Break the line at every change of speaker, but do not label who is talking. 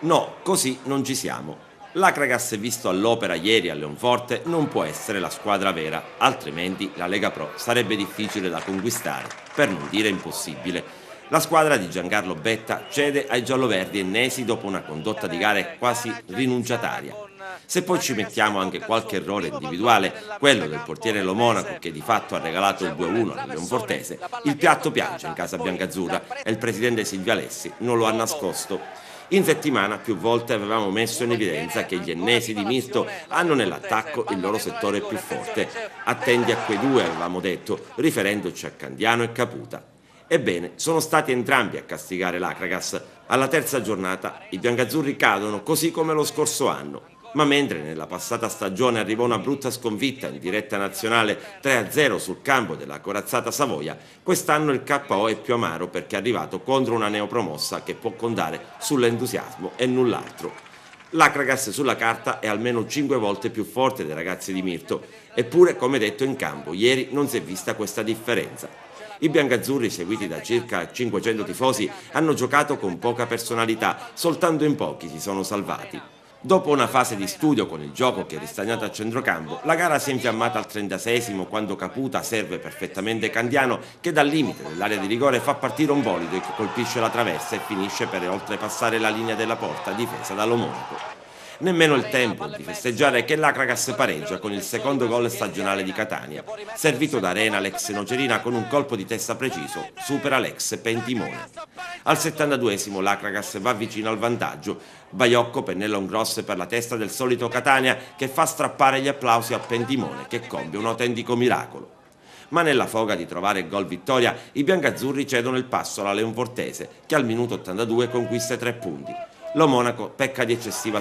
No, così non ci siamo. L'Acragas visto all'opera ieri a Leonforte non può essere la squadra vera, altrimenti la Lega Pro sarebbe difficile da conquistare, per non dire impossibile. La squadra di Giancarlo Betta cede ai gialloverdi ennesi dopo una condotta di gare quasi rinunciataria. Se poi ci mettiamo anche qualche errore individuale, quello del portiere Lo Monaco che di fatto ha regalato il 2-1 al Leonfortese, il piatto piange in casa biancazzurra e il presidente Silvio Alessi non lo ha nascosto. In settimana più volte avevamo messo in evidenza che gli ennesi di Mirto hanno nell'attacco il loro settore più forte. Attenti a quei due, avevamo detto, riferendoci a Candiano e Caputa. Ebbene, sono stati entrambi a castigare l'Acragas. Alla terza giornata i biancazzurri cadono così come lo scorso anno. Ma mentre nella passata stagione arrivò una brutta sconfitta in diretta nazionale 3-0 sul campo della corazzata Savoia, quest'anno il KO è più amaro perché è arrivato contro una neopromossa che può contare sull'entusiasmo e null'altro. L'Acragas sulla carta è almeno 5 volte più forte dei ragazzi di Mirto, eppure, come detto in campo, ieri non si è vista questa differenza. I biancazzurri, seguiti da circa 500 tifosi, hanno giocato con poca personalità, soltanto in pochi si sono salvati. Dopo una fase di studio con il gioco che è ristagnato a centrocampo, la gara si è infiammata al 36esimo quando Caputa serve perfettamente Candiano che dal limite dell'area di rigore fa partire un bolido che colpisce la traversa e finisce per oltrepassare la linea della porta difesa da Lo Monaco. Nemmeno il tempo di festeggiare che l'Acragas pareggia con il secondo gol stagionale di Catania. Servito da Arena, l'ex Nocerina con un colpo di testa preciso supera l'ex Pentimone. Al 72esimo l'Acragas va vicino al vantaggio. Baiocco pennella un grosso per la testa del solito Catania che fa strappare gli applausi a Pentimone che compie un autentico miracolo. Ma nella foga di trovare il gol vittoria i biancazzurri cedono il passo alla Leonfortese che al minuto 82 conquista 3 punti. Lo Monaco pecca di eccessiva